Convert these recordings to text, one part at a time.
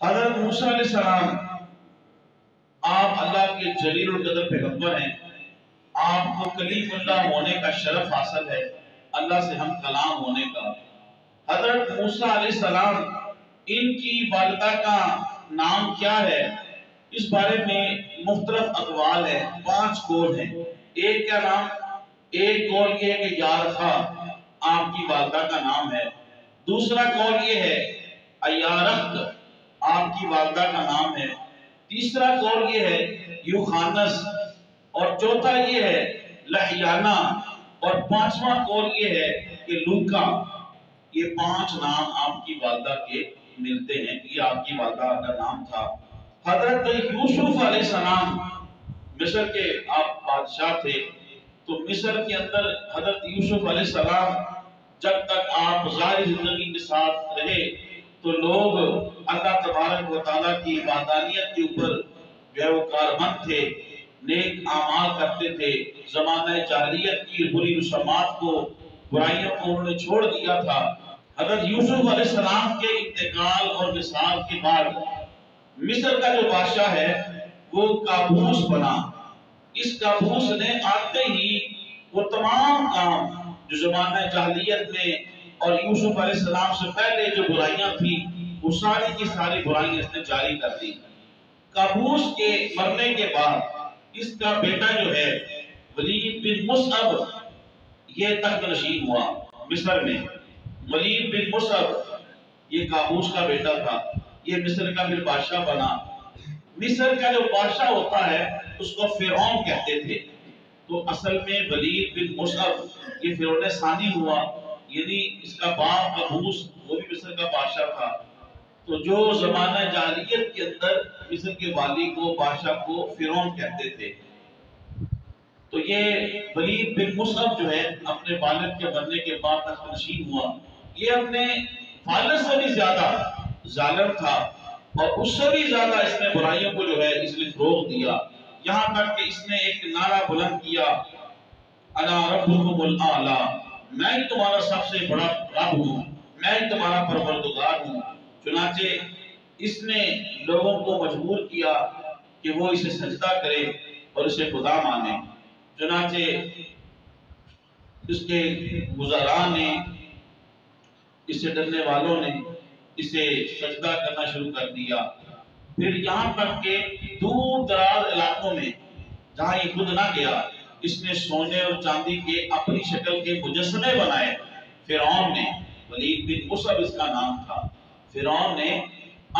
حضرت موسیٰ علیہ السلام آپ اللہ کے جلیل القدر پیغمبر ہیں، آپ کو کلیم اللہ ہونے کا شرف حاصل ہے، اللہ سے ہم کلام ہونے کا۔ حضرت موسیٰ علیہ السلام ان کی والدہ کا نام کیا ہے، اس بارے میں مختلف اقوال ہیں، 5 قول ہیں۔ ایک کیا نام؟ ایک قول یہ ہے کہ یارخا آپ کی والدہ کا نام ہے۔ دوسرا قول یہ ہے ایارخت آپ کی والدہ کا نام ہے۔ تیسرا قول یہ ہے یوخانس، اور چوتھا یہ ہے لحیانہ، اور 5واں قول یہ ہے کہ لوکا۔ یہ 5 نام آپ کی والدہ کے ملتے ہیں، یہ آپ کی والدہ کا نام تھا۔ حضرت یوسف علیہ السلام مصر کے آپ بادشاہ تھے، تو مصر کے اندر حضرت یوسف علیہ السلام جب تک آپ ظاہری زندگی کے ساتھ رہے تو لوگ اللہ تبارک و تعالیٰ کی وحدانیت کے اوپر جو ہے وہ کاربند تھے، نیک اعمال کرتے تھے، زمانہ جاہلیت کی بری رسومات کو، برائیوں کو انہوں نے چھوڑ دیا تھا۔ حضرت یوسف علیہ السلام کے انتقال اور وصال کے بعد مصر کا جو بادشاہ ہے وہ قابوس بنا۔ اس قابوس نے آتے ہی وہ تمام کام جو زمانہ جاہلیت میں اور یوسف علیہ السلام سے پہلے جو برائیاں تھیں وہ ساری کی ساری برائیاں اس نے جاری کر دی۔ قابوس کے مرنے کے بعد اس کا بیٹا جو ہے ولید بن مصعب یہ تخت نشین ہوا مصر میں۔ ولید بن مصعب یہ قابوس کا بیٹا تھا، یہ مصر کا پھر بادشاہ بنا۔ مصر کا جو بادشاہ ہوتا ہے اس کو فرعون کہتے تھے، تو اصل میں ولید بن مصعب یہ فرعون ثانی ہوا، یعنی اس کا باپ قابوس وہ بھی مصر کا بادشاہ تھا۔ تو جو زمانہ جاہلیت کے اندر مصر کے والی کو، بادشاہ کو فرعون کہتے تھے، تو یہ ولید بن مصعب جو ہے اپنے والد کے مرنے کے بعد تخت نشین ہوا۔ یہ اپنے والد سے بھی زیادہ ظالم تھا، اور اس سے بھی زیادہ اس نے برائیوں کو جو ہے اس نے فروغ دیا، یہاں تک کہ اس نے ایک نعرہ بلند کیا انا ربکم الاعلی، میں ہی تمہارا سب سے بڑا رب ہوں، میں ہی تمہارا پروردگار ہوں۔ چنانچہ اس نے لوگوں کو مجبور کیا کہ وہ اسے سجدہ کرے اور اسے خدا مانے۔ چنانچہ اس کے وزراء نے، اس سے ڈرنے والوں نے اسے سجدہ کرنا شروع کر دیا۔ پھر یہاں تک کہ دور دراز علاقوں میں جہاں یہ خود نہ گیا، اس نے سونے اور چاندی کے اپنی شکل کے مجسمے بنائے۔ فرعون نے، ولید بن مصعب اس کا نام تھا، فرعون نے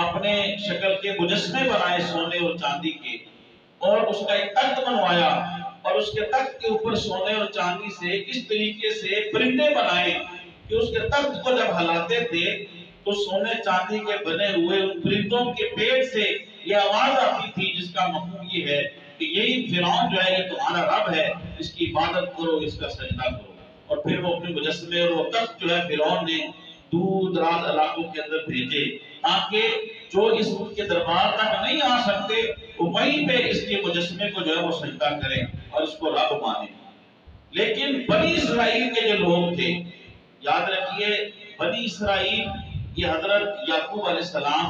اپنے شکل کے مجسمے بنائے سونے اور چاندی کے، اور اس کا ایک تخت بنوایا، اور اس کے تخت کے اوپر سونے اور چاندی سے اس طریقے سے پرندے بنائے کہ اس کے تخت کو جب ہلاتے تھے تو سونے چاندی کے بنے ہوئے ان پرندوں کے پیٹ سے یہ آواز آتی تھی، جس کا مفہوم یہ ہے کہ یہی فرعون جو ہے یہ تمہارا رب ہے، اس کی عبادت کرو، اس کا سجدہ کرو۔ اور پھر وہ اپنے مجسمے اور وہ تخت جو ہے فرعون نے دور دراز علاقوں کے اندر بھیجے، تاکہ جو اس کے دربار تک نہیں آ سکتے وہ وہیں پہ اس کے مجسمے کو جو ہے وہ سجدہ کریں اور اس کو رب مانیں۔ لیکن بنی اسرائیل کے جو لوگ تھے، یاد رکھیے بنی اسرائیل یہ حضرت یعقوب علیہ السلام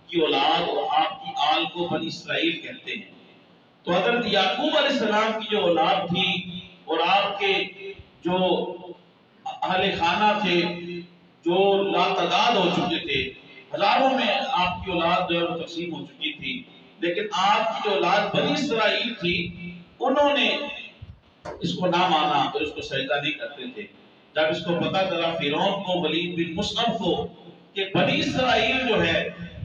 کی اولاد اور آپ کی آل کو بنی اسرائیل کہتے ہیں۔ تو حضرت یعقوب علیہ السلام کی جو اولاد تھی اور آپ کے جو اہل خانہ تھے جو لاتعداد ہو چکے تھے، ہزاروں میں آپ کی اولاد جو ہے وہ تقسیم ہو چکی تھی، لیکن آپ کی جو اولاد بنی اسرائیل تھی انہوں نے اس کو نہ مانا اور اس کو سجدہ نہیں کرتے تھے۔ جب اس کو پتہ چلا فرعون کو، ولید بن مصعب کو، کہ بنی اسرائیل جو ہے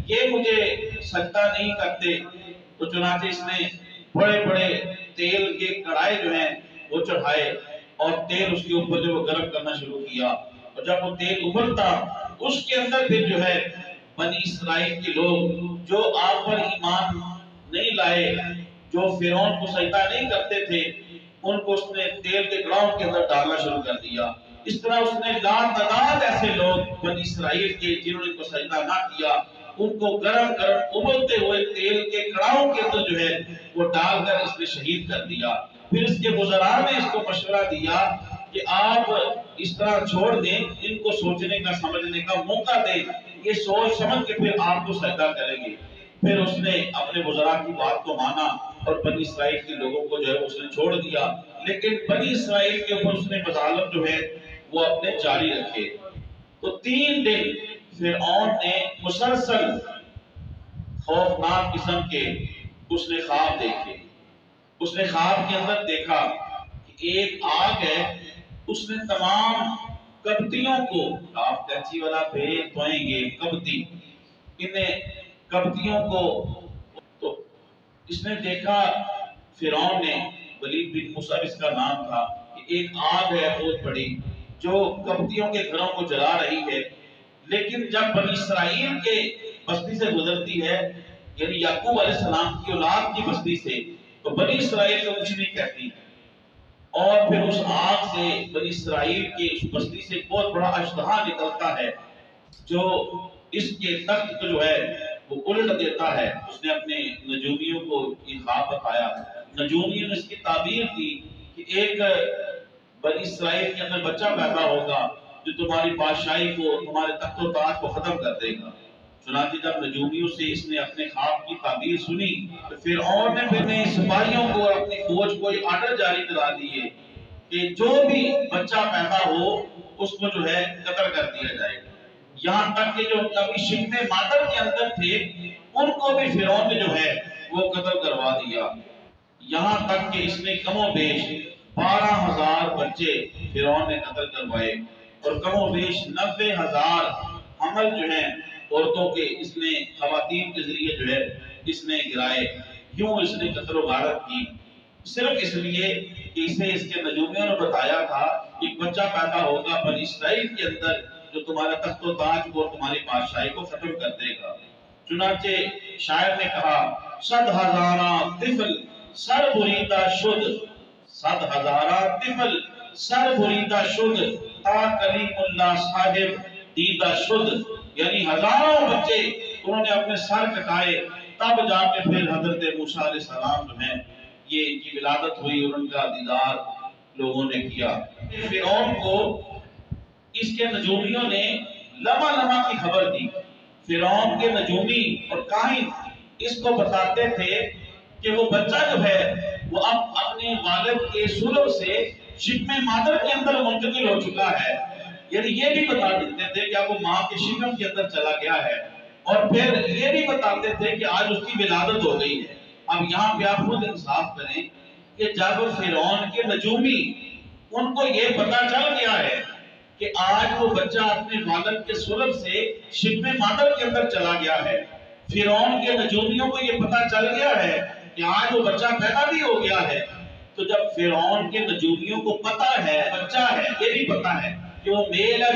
یہ مجھے سجدہ نہیں کرتے، تو چنانچہ اس نے بڑے بڑے تیل کے کڑھائے جو ہیں وہ چڑھائے اور تیل اس کے اوپر جو گرم کرنا شروع کیا، اور جب وہ تیل ابلتا اس کے اندر پھر جو ہے بنی اسرائیل کے لوگ جو آپ پر ایمان نہیں لائے، جو فرعون کو سجدہ نہیں کرتے تھے، ان کو اس نے تیل کے کڑاہوں کے اندر ڈالنا شروع کر دیا۔ اس طرح اس نے لاتعداد ایسے لوگ بنی اسرائیل کے جنہوں نے ان کو سجدہ نہ کیا، ان کو گرم گرم ابلتے ہوئے تیل کے کڑاہوں کے اندر جو ہے وہ ڈال کر اس نے شہید کر دیا۔ پھر اس کے وزراء نے اس کو مشورہ دیا کہ آپ اس طرح چھوڑ دیں، ان کو سوچنے کا، سمجھنے کا موقع دیں، یہ سوچ سمجھ کے پھر آپ کو سجدہ کریں گے۔ پھر اس نے اپنے وزراء کی بات کو مانا اور بنی اسرائیل کے لوگوں کو جو ہے اس نے چھوڑ دیا، لیکن بنی اسرائیل کے اوپر اس نے مظالم جو ہے وہ اپنے جاری رکھے۔ تو 3 دن فرعون نے مسلسل خوفناک قسم کے اس نے خواب دیکھے۔ اس نے خواب کے اندر دیکھا کہ ایک آگ ہے، اس نے تمام کبتیوں کو، آپ کچی والا بھیج توئیں گے کبتی، انہیں کبتیوں کو، تو اس نے دیکھا فرعون نے، ولید بن موسیٰ اس کا نام تھا، کہ ایک آگ ہے بہت بڑی جو کبتیوں کے گھروں کو جلا رہی ہے، لیکن جب بنی اسرائیل کے بستی سے گزرتی ہے، یعنی یعقوب علیہ السلام کی اولاد کی بستی سے، تو بنی اسرائیل کو کچھ نہیں کہتی، اور پھر اس آگ سے بنی اسرائیل کی اس بستی سے بہت بڑا اژدہا نکلتا ہے جو اس کے تخت کو جو ہے وہ الٹ دیتا ہے۔ اس نے اپنے نجومیوں کو یہ خواب بتایا، نجومیوں نے اس کی تعبیر کی کہ ایک بنی اسرائیل کے اندر بچہ پیدا ہوگا جو تمہاری بادشاہی کو، تمہارے تخت و تاج کو ختم کر دے گا۔ چنانچہ جب نجومیوں سے اس نے اپنے خواب کی تعبیر سنی تو فرعون نے اپنے سپاہیوں کو اور اپنی فوج کو یہ آرڈر جاری کرا دیے کہ جو بھی بچہ پیدا ہو اس کو جو ہے قتل کر دیا جائے گا۔ یہاں تک کہ جو کبھی شکم مادر کے اندر تھے ان کو بھی فرعون نے جو ہے وہ قتل کروا دیا۔ یہاں تک کہ اس نے کم و بیش 12,000 بچے فرعون نے قتل کروائے اور کم و بیش 90,000 حمل جو ہیں عورتوں کے اس نے خواتین کے ذریعے جو ہے اس نے گرائے۔ یوں اس نے قتل و غارت کی صرف اس لیے کہ اسے اس کے نجومیوں نے بتایا تھا کہ ایک بچہ پیدا ہوگا بنی اسرائیل کے اندر جو تمہارا تخت و تاج کو اور تمہاری بادشاہی کو ختم کر دے گا۔ چنانچہ شاعر نے کہا 100,000 طفل سر بریدہ شد، 100,000 طفل سر بریدہ شد، تا کلیم اللہ صاحب دیدہ شد، یعنی ہزاروں بچے انہوں نے اپنے سر کٹائے تب جا کے پھر حضرت موسیٰ علیہ السلام جو ہیں یہ ان کی ولادت ہوئی اور ان کا دیدار لوگوں نے کیا۔ فرعون کو اس کے نجومیوں نے لمحہ لمحہ کی خبر دی۔ فرعون کے نجومی اور کاہن اس کو بتاتے تھے کہ وہ بچہ جو ہے وہ اب اپنے والد کے سلب سے شکم مادر کے اندر منتقل ہو چکا ہے، یعنی یہ بھی بتا دیتے تھے کہ اب وہ ماں کے شکم کے اندر چلا گیا ہے، اور پھر یہ بھی بتاتے تھے کہ آج اس کی ولادت ہو گئی ہے۔ اب یہاں پہ آپ خود انصاف کریں کہ جب فرعون کے نجومی ان کو یہ پتا چل گیا ہے کہ آج وہ بچہ اپنے والد کے سلب سے شکم مادر کے اندر چلا گیا ہے، فرعون کے نجومیوں کو یہ پتا چل گیا ہے کہ آج وہ بچہ پیدا بھی ہو گیا ہے، تو جب فرعون کے نجومیوں کو پتا ہے بچہ ہے، یہ بھی پتا ہے کہ وہ میل ہے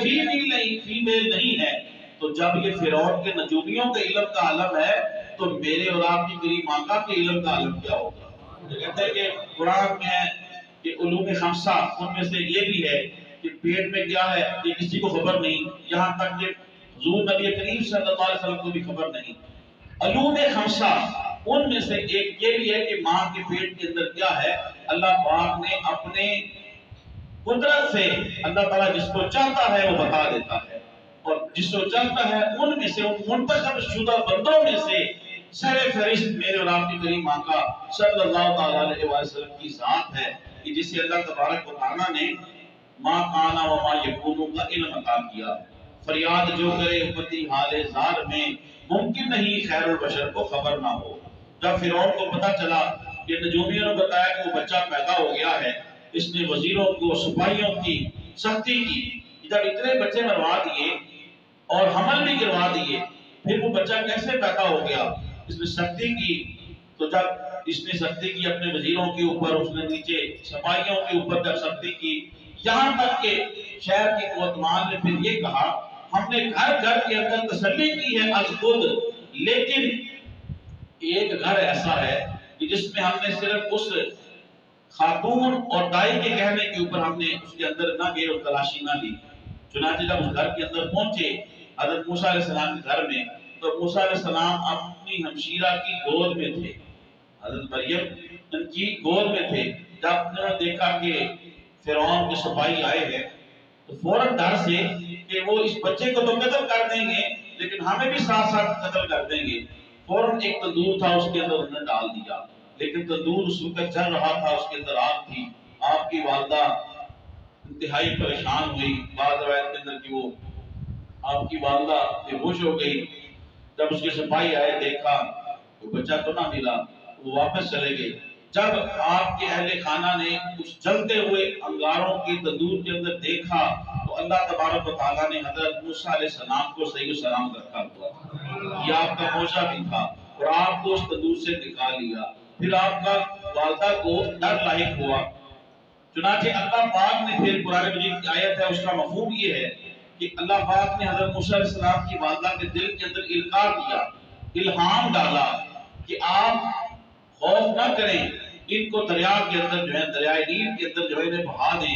فیمیل نہیں ہے، تو جب یہ فرعون کے نجومیوں کے علم کا عالم ہے تو میرے اور آپ کی غریب ماں کا علم کا عالم کیا ہوگا؟ کہتے ہیں کہ قرآن میں ہے کہ علوم خمسہ ان میں سے یہ بھی ہے کہ پیٹ میں کیا ہے یہ کسی کو خبر نہیں، یہاں تک کہ حضور نبی کریم صلی اللہ علیہ وسلم کو بھی خبر نہیں۔ علوم خمسہ ان میں سے ایک یہ بھی ہے کہ ماں کے پیٹ کے اندر کیا ہے، اللہ پاک نے اپنے قدرت سے اللہ تعالیٰ جس کو چاہتا ہے وہ بتا دیتا ہے، اور جس کو چاہتا ہے ان میں سے ان منتخب شدہ بندوں میں سے سر فہرست میرے اور آپ کی کریم آقا صلی اللہ علیہ وسلم کی ذات ہے کہ جسے اللہ تبارک و تعالیٰ نے ماں کانا و ماں یکونو کا علم عطا کیا۔ فریاد جو کرے امتی حال زار میں ممکن نہیں خیر البشر کو خبر نہ ہو۔ جب فرعون کو پتا چلا کہ نجومیوں نے بتایا کہ وہ بچہ پیدا ہو گیا ہے، اس نے وزیروں کو سپاہیوں کی سختی کی، جب اتنے بچے مروا دیے اور حمل بھی کروا دیے پھر وہ بچہ کیسے پیدا ہو گیا؟ اس نے سختی کی، تو جب اس نے سختی کی اپنے وزیروں کے اوپر، اس نے نیچے سپاہیوں کے اوپر جب سختی کی، یہاں تک کہ شہر کے کوتوال نے پھر یہ کہا ہم نے گھر گھر کے اندر تسلی کی ہے از خود، لیکن ایک گھر ایسا ہے کہ جس میں ہم نے صرف اس خاتون اور دائی کے کہنے کے اوپر ہم نے اس کے اندر نہ گئے اور تلاشی نہ لی۔ چنانچہ جب اس گھر کے اندر پہنچے حضرت موسیٰ علیہ السلام کے گھر میں، تو موسیٰ علیہ السلام اپنی ہمشیرہ کی گود میں تھے، حضرت مریم ان کی گود میں تھے۔ جب انہوں نے دیکھا کہ فرعون کے سپاہی آئے ہیں تو فوراً ڈر سے کہ وہ اس بچے کو تو قتل کر دیں گے، لیکن ہمیں بھی ساتھ ساتھ قتل کر دیں گے۔ فوراً ایک تندور تھا، اس کے اندر انہوں نے ڈال دیا، لیکن تندور اس وقت چل رہا تھا، اس کے اندر آگ تھی۔ آپ کی والدہ انتہائی پریشان ہوئی، بعض روایت کے اندر کہ وہ آپ کی والدہ بے ہوش ہو گئی۔ جب اس کے سپاہی آئے، دیکھا وہ بچہ تو نہ ملا، وہ واپس چلے گئے۔ جب آپ کے اہل خانہ نے اس جلتے ہوئے انگاروں کی تندور کے اندر دیکھا تو اللہ تبارک و تعالیٰ نے حضرت موسیٰ علیہ السلام کو صحیح و سلامت رکھا ہوا تھا۔ یہ آپ کا معجزہ بھی تھا اور آپ کو اس تندور سے نکال لیا۔ پھر آپ کا والدہ کو ڈر لاحق ہوا، چنانچہ اللہ پاک نے پھر قرآن مجید کی آیت ہے، اس کا مفہوم یہ ہے کہ اللہ پاک نے حضرت موسیٰ علیہ السلام کی والدہ کے دل کے اندر القاء کیا، الہام ڈالا کہ آپ خوف نہ کریں، ان کو دریا کے اندر جو ہے، دریائے نیل کے اندر جو ہے انہیں بہا دیں،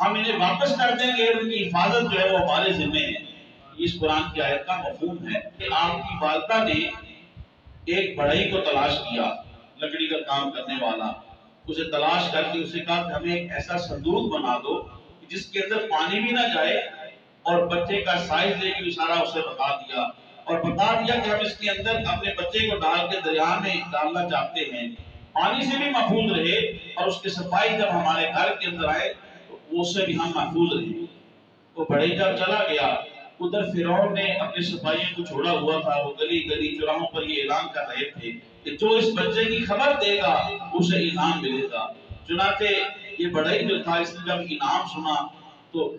ہم انہیں واپس کر دیں گے، ان کی حفاظت جو ہے وہ ہمارے ذمہ ہے۔ اس قرآن کی آیت کا مفہوم ہے کہ آپ کی والدہ نے ایک بڑھئی کو تلاش کیا، لکڑی کا کام کرنے والا، اسے تلاش کر کے اسے کہا کہ ہمیں ایک ایسا صندوق بنا دو جس کے اندر پانی بھی نہ جائے، اور بچے کا سائز لے کے اشارہ اسے بتا دیا، اور بتا دیا کہ ہم اس کے اندر اپنے بچے کو ڈال کے دریا میں ڈالنا چاہتے ہیں، پانی سے بھی محفوظ رہے، اور اس کے سپاہی جب ہمارے گھر کے اندر آئے تو اس سے بھی ہم محفوظ رہے۔ وہ بڑھئی جب چلا گیا، ادھر فرعون نے اپنے سپاہیوں کو چھوڑا ہوا تھا، وہ گلی گلی چوراہوں پر یہ اعلان کر رہے تھے کہ جو اس بچے کی خبر دے گا اسے انعام ملے گا۔ چنانچہ یہ بڑھئی جو تھا، اس نے جب انعام سنا تو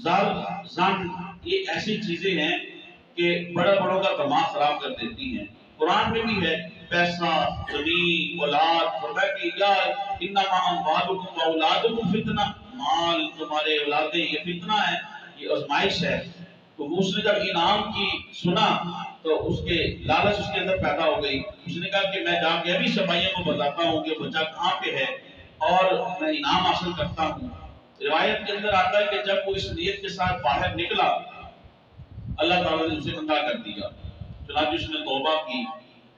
زن یہ ایسی چیزیں ہیں کہ بڑا بڑوں کا دماغ خراب کر دیتی ہیں۔ قرآن میں بھی ہے پیسہ، زمین، اولاد، فرمایا کہ یا انما اموالکم و اولادکم فتنہ، مال تمہارے اولادیں یہ فتنہ ہے، یہ آزمائش ہے۔ تو اس نے جب انعام کی سنا تو اس کے لالچ اس کے اندر پیدا ہو گئی، اس نے کہا کہ میں جا کے ابھی سپاہیوں کو بتاتا ہوں کہ بچہ کہاں پہ ہے اور میں انعام حاصل کرتا ہوں۔ روایت کے اندر آتا ہے کہ جب وہ اس نیت کے ساتھ باہر نکلا، اللہ تعالیٰ نے اسے اندھا کر دیا، چنانچہ اس نے توبہ کی۔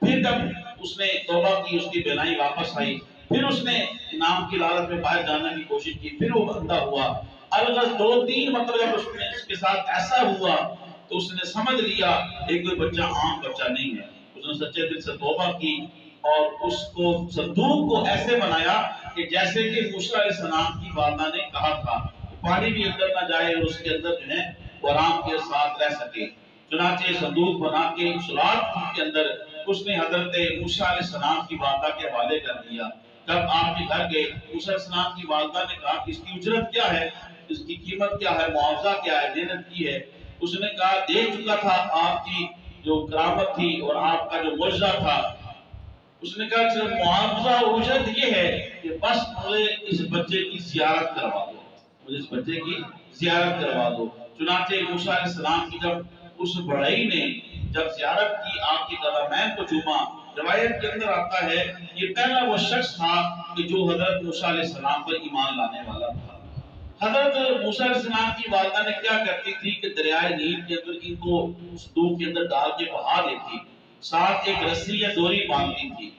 پھر جب اس نے توبہ کی، اس کی بینائی واپس آئی، پھر اس نے انعام کی لالچ میں باہر جانے کی کوشش کی، پھر وہ اندھا ہوا۔ الغرض 2-3 مرتبہ جب اس کے ساتھ ایسا ہوا تو اس نے سمجھ لیا ایک کوئی بچہ عام بچہ نہیں ہے۔ اس نے سچے دل سے توبہ کی اور اس کو صندوق کو ایسے بنایا کہ جیسے کہ موسیٰ علیہ السلام کی والدہ نے کہا تھا، پانی بھی اندر نہ جائے اور اس کے اندر جو ہے وہ آرام کے ساتھ رہ سکے۔ چنانچہ صندوق بنا کے اس رات کے اندر اس نے حضرت موسیٰ علیہ السلام کی والدہ کے حوالے کر دیا۔ جب آپ کے گھر گئے، موسیٰ علیہ السلام کی والدہ نے کہا کہ اس کی اجرت کیا ہے، اس کی قیمت کیا ہے، معاوضہ کیا ہے، محنت کی ہے۔ اس نے کہا دے چکا تھا آپ کی جو کرامت تھی اور آپ کا جو معجزہ تھا۔ اس نے کہا کہ معاوضہ اجرت یہ ہے کہ بس مجھے اس بچے کی زیارت کروا دو، مجھے اس بچے کی زیارت کروا دو۔ چنانچہ موسیٰ علیہ السلام کی جب اس بڑھئی نے جب زیارت کی، آپ کی قدمین کو چوما، روایت کے اندر آتا ہے یہ پہلا وہ شخص تھا کہ جو حضرت موسیٰ علیہ السلام پر ایمان لانے والا تھا۔ حضرت موسیٰ علیہ السلام کی والدہ نے کیا کرتی تھی کہ دریائے نیل کے اندر ان کو صندوق کے اندر ڈال کے بہا دیتی، ساتھ ایک رسی یا ڈوری باندھتی تھی،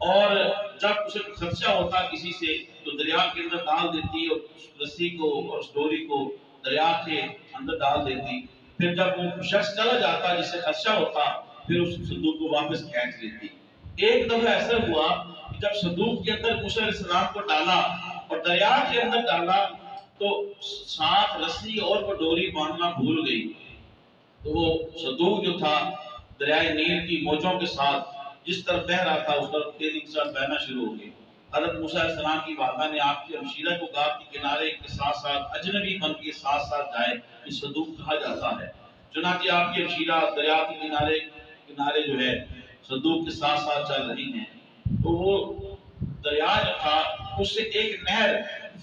اور جب اسے خدشہ ہوتا کسی سے تو دریا کے اندر ڈال دیتی اور اس رسی کو اور اس ڈوری کو دریا کے اندر ڈال دیتی۔ پھر جب وہ شخص چلا جاتا جس سے خدشہ ہوتا، پھر اس صندوق کو واپس کھینچ لیتی۔ ایک دفعہ ایسا ہوا کہ جب صندوق کے اندر موسیٰ علیہ السلام کو ڈالا اور دریا کے اندر ڈالا تو ساتھ رسی اور وہ ڈوری باندھنا بھول گئی، تو وہ صندوق جو تھا دریائے نیل کی موجوں کے ساتھ جس طرف بہ رہا تھا اس طرف تیزی کے ساتھ بہنا شروع ہو گئی۔ حضرت موسیٰ علیہ السلام کی والدہ نے آپ کی ہمشیرہ کو کہا کہ کنارے کے ساتھ ساتھ اجنبی بن کے ساتھ ساتھ جائے، اس صندوق کہا جاتا ہے۔ چنانچہ آپ کی ہمشیرہ دریا کے کنارے جو ہے صندوق کے ساتھ ساتھ چل رہی ہیں، تو وہ دریا جو تھا اس سے ایک نہر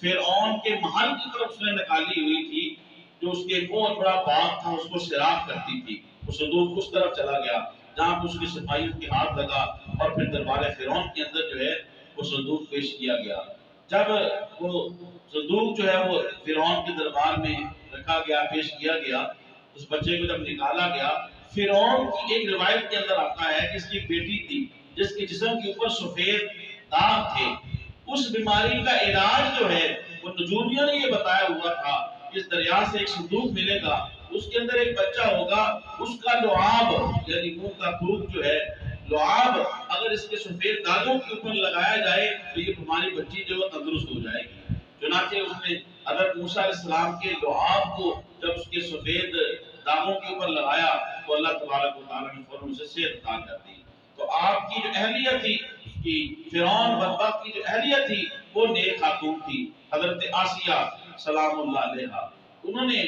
فرعون کے محل کی طرف اس نے نکالی ہوئی تھی، جو اس کے ایک بہت بڑا باغ تھا اس کو سیراب کرتی تھی۔ وہ صندوق اس طرف چلا گیا جہاں اس کے سپاہیوں کے ہاتھ لگا، اور پھر دربار فرعون کے اندر جو ہے وہ صندوق پیش کیا گیا۔ جب وہ صندوق جو ہے وہ فرعون کے دربار میں رکھا گیا، پیش کیا گیا، اس بچے کو جب نکالا گیا، فرعون کی ایک روایت کے اندر آتا ہے کہ اس کی بیٹی تھی جس کے جسم کے اوپر سفید داغ تھے، اس بیماری کا علاج جو ہے وہ نجومیوں نے یہ بتایا ہوا تھا کہ اس دریا سے ایک صندوق ملے گا، اس کے اندر ایک بچہ ہوگا، اس کا لعاب یعنی منہ کا تھوک جو ہے، لعاب اگر اس کے سفید داغوں کے اوپر لگایا جائے تو یہ ہماری بچی جو تندرست ہو جائے گی۔ چنانچہ اس نے حضرت موسیٰ علیہ السلام کے لعاب کو جب اس کے سفید داغوں کے اوپر لگایا تو اللہ تبارک و تعالیٰ نے فوراً اسے صحت عطا کر دی۔ تو آپ کی جو اہلیت تھی، اس کی فرعون بدبخت کی جو اہلیت تھی، وہ نیک خاتون تھی، حضرت آسیہ سلام اللہ علیہا۔ انہوں نے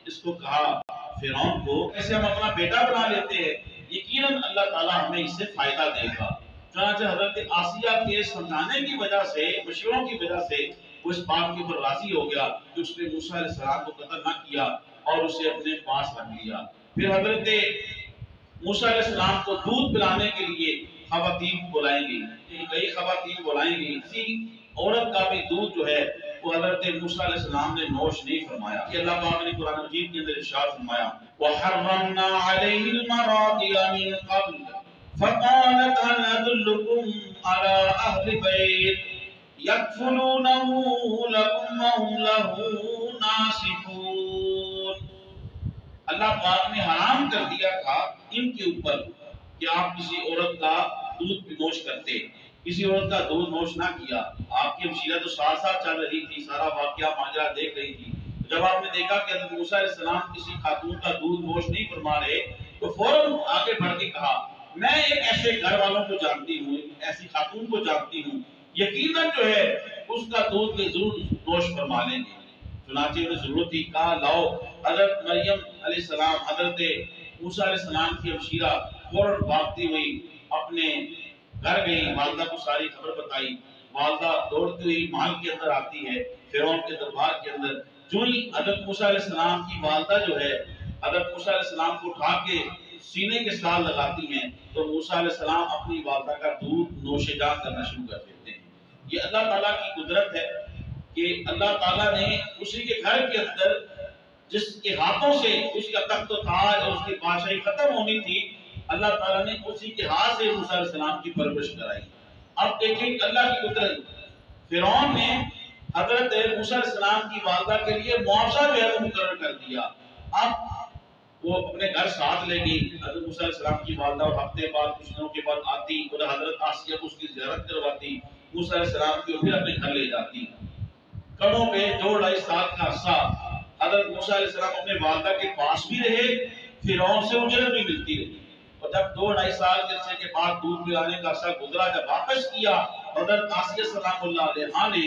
اس کو کہا فرعون کو، ایسے ہم اپنا بیٹا بنا لیتے ہیں، یقیناً اللہ تعالیٰ ہمیں اس سے فائدہ دے گا۔ چنانچہ حضرت آسیہ کے سمجھانے کی وجہ سے، مشوروں کی وجہ سے وہ اس بات کے اوپر راضی ہو گیا کہ اس نے موسیٰ علیہ السلام کو قتل نہ کیا اور اسے اپنے پاس رکھ لیا۔ پھر حضرت موسیٰ علیہ السلام کو دودھ پلانے کے لیے خواتین بلائیں گی، کئی خواتین بلائیں گی، اسی عورت کا بھی دودھ جو ہے وہ حضرت موسیٰ علیہ السلام نے نوش نہیں فرمایا۔ کہ اللہ پاک نے قرآن مجید کے اندر ارشاد فرمایا وَحَرَّمْنَا عَلَيْهِ الْمَرَاضِعَ مِنْ قَبْلُ فَقَالَتْ هَلْ أَدُلُّكُمْ عَلَىٰ أَهْلِ بَيْتٍ يَكْفُلُونَهُ لَكُمْ وَهُمْ لَهُ نَاصِحُونَ۔ اللہ پاک نے حرام کر دیا تھا ان کے اوپر کہ آپ کسی عورت کا دودھ نوش کرتے، کسی عورت کا دودھ نوش نہ کیا۔ آپ کی ہمشیرہ تو ساتھ ساتھ چل رہی تھی، سارا واقعہ ماجرا دیکھ رہی تھی۔ جب آپ نے دیکھا کہ حضرت موسیٰ علیہ السلام کسی خاتون کا دودھ نوش نہیں فرما رہے تو فوراً آگے بڑھ کے کہا میں ایک ایسے گھر والوں کو جانتی ہوں، ایسی خاتون کو جانتی ہوں، یقیناً جو ہے اس کا دودھ کے ضرور نوش فرما لیں گے۔ چنانچہ انہیں ضرورت تھی، کہا لاؤ۔ حضرت مریم علیہ السلام، حضرت موسیٰ علیہ السلام کی ہمشیرہ فوراً بھاگتی ہوئی اپنے گھر گئی، والدہ کو ساری خبر بتائی۔ والدہ دوڑتی ہوئی محل کے اندر آتی ہے، فرعون کے دربار کے اندر۔ جو ہی حضرت موسیٰ علیہ السلام کی والدہ جو ہے حضرت موسیٰ علیہ السلام کو اٹھا کے سینے کے ساتھ لگاتی ہیں تو موسیٰ علیہ السلام اپنی والدہ کا دودھ نوش جان کرنا شروع کر دیتے ہیں۔ یہ اللہ تعالیٰ کی قدرت ہے کہ اللہ تعالیٰ نے اسی کے گھر کے اندر جس کے ہاتھوں سے اس کا تخت و تاج اور اس کی بادشاہی ختم ہونی تھی، اللہ تعالیٰ نے اسی کے ہاتھ سے موسیٰ علیہ السلام کی پرورش کرائی۔ اب دیکھیں اللہ کی قدرت، فرعون نے حضرت موسیٰ علیہ السلام کی والدہ کے لیے معاوضہ جو ہے وہ مقرر کر دیا۔ اب وہ اپنے گھر ساتھ لے گئی، حضرت موسیٰ علیہ السلام کی والدہ اور ہفتے بعد کچھ دنوں کے بعد آتی اور حضرت آسیہ کو اس کی زیارت کرواتی، موسیٰ علیہ السلام کو پھر اپنے گھر لے جاتی۔ کڑوں میں 2-2.5 سال کا عرصہ حضرت موسیٰ علیہ السلام اپنے والدہ کے پاس بھی رہے، فرعون سے اجرت بھی ملتی رہی۔ اور جب 2-2.5 سال کے عرصے کے بعد دودھ پلانے کا عرصہ گزرا، جب واپس کیا حضرت آسیہ سلام اللہ علیہا نے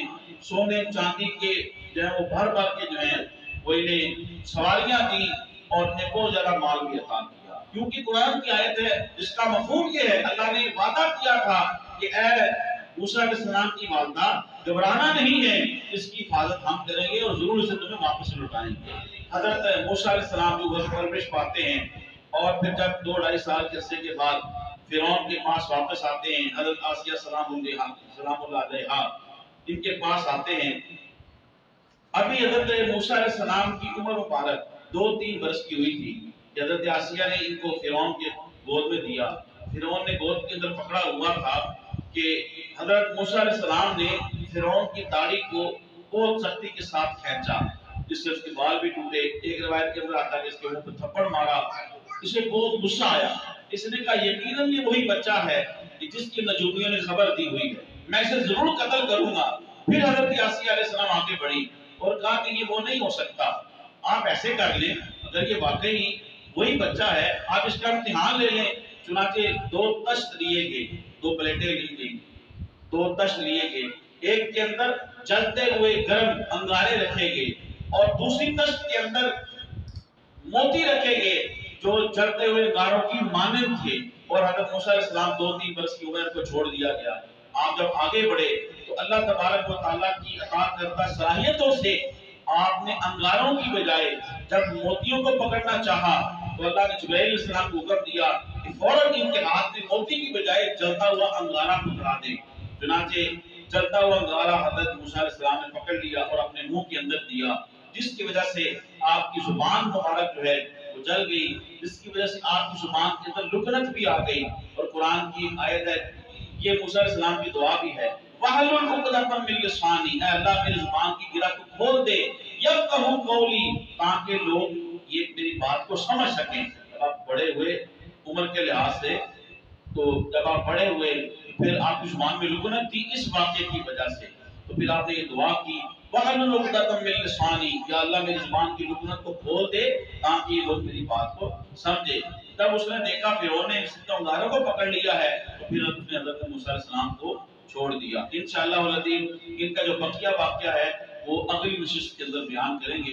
سونے چاندی کے جو ہے وہ بھر بھر کے جو ہیں وہ انہیں سواریاں دی اور انہیں بہت زیادہ مال بھی عطا کیا۔ کیونکہ قرآن کی آیت ہے جس کا مفہوم یہ ہے، اللہ نے وعدہ کیا تھا کہ اے موسیٰ علیہ السلام کی والدہ گھبرانا نہیں ہے، اس کی حفاظت ہم کریں گے اور ضرور اسے تمہیں واپس لوٹائیں گے۔ حضرت موسیٰ علیہ السلام جو وہ پرورش پاتے ہیں اور پھر جب 2-2.5 سال کے عرصے کے بعد فرعون کے پاس واپس آتے ہیں، حضرت آسیہ سلام اللہ علیہا ان کے پاس آتے ہیں۔ ابھی حضرت موسیٰ علیہ السلام کی عمر مبارک 2-3 برس کی ہوئی تھی کہ حضرت آسیہ نے ان کو فرعون کے گود میں دیا۔ فرعون نے گود کے اندر پکڑا ہوا تھا کہ حضرت موسیٰ علیہ السلام نے فرعون کی داڑھی کو بہت سختی کے ساتھ کھینچا، جس سے اس کے بال بھی ٹوٹے۔ ایک روایت کے اندر آتا ہے کہ اس کے منہ پہ تھپڑ مارا، اسے بہت غصہ آیا۔ اس نے کہا یقیناً یہ وہی بچہ ہے کہ جس کی نجومیوں نے خبر دی ہوئی ہے، میں اسے ضرور قتل کروں گا۔ پھر حضرت آسیہ علیہ السلام آگے بڑھی اور کہا کہ یہ وہ نہیں ہو سکتا، آپ ایسے کر لیں اگر یہ واقعی وہی بچہ ہے آپ اس کا امتحان لے لیں۔ چنانچہ 2 تشت لیے گئے، 2 پلیٹیں لی گئی، 2 تشت لیے گئے، ایک کے اندر جلتے ہوئے گرم انگارے رکھے گئے اور دوسری تشت کے اندر موتی رکھے گئے جو جلتے ہوئے انگاروں کی مانند تھے۔ اور حضرت موسیٰ علیہ السلام 2-3 برس کی عمر کو چھوڑ دیا گیا۔ آپ جب آگے بڑھے تو اللہ تبارک و تعالیٰ کی عطا کردہ صلاحیتوں سے آپ نے انگاروں کی بجائے جب موتیوں کو پکڑنا چاہا تو اللہ نے جبرائیل علیہ السلام کو حکم دیا کہ فوراً ان کے ہاتھ میں موتی کی بجائے جلتا ہوا انگارہ پکڑا دیں۔ چنانچہ جلتا ہوا انگارہ حضرت موسیٰ علیہ السلام نے پکڑ لیا اور اپنے منہ کے اندر دیا، جس کی وجہ سے آپ کی زبان مبارک جو ہے وہ جل گئی، جس کی وجہ سے آپ کی زبان کے اندر لکنت بھی آ گئی۔ اور قرآن کی آیت ہے، یہ موسیٰ علیہ السلام کی دعا بھی ہے، وَحْلُلْ عُقْدَةً مِّن لِّسَانِي، اے اللہ میری زبان کی گرہ کو کھول دے، یفقہوا قولی، تاکہ لوگ یہ میری بات کو سمجھ سکیں. جب آپ بڑے ہوئے عمر کے لحاظ سے، تو جب آپ بڑے ہوئے پھر آپ کی زبان میں لکنت تھی اس واقعے کی وجہ سے، تو پھر آپ نے یہ دعا کی وَحْلُلْ عُقْدَةً مِّن لِّسَانِي، یا اللہ میری زبان کی لکنت کو کھول دے تاکہ لوگ میری بات کو سمجھے. تب اس نے دیکھا فرعون نے 70 کو پکڑ لیا ہے، تو پھر اس نے حضرت موسیٰ علیہ السلام کو چھوڑ دیا. انشاءاللہ العظیم ان کا جو بقیہ واقعہ ہے وہ اگلی نشست کے اندر بیان کریں گے.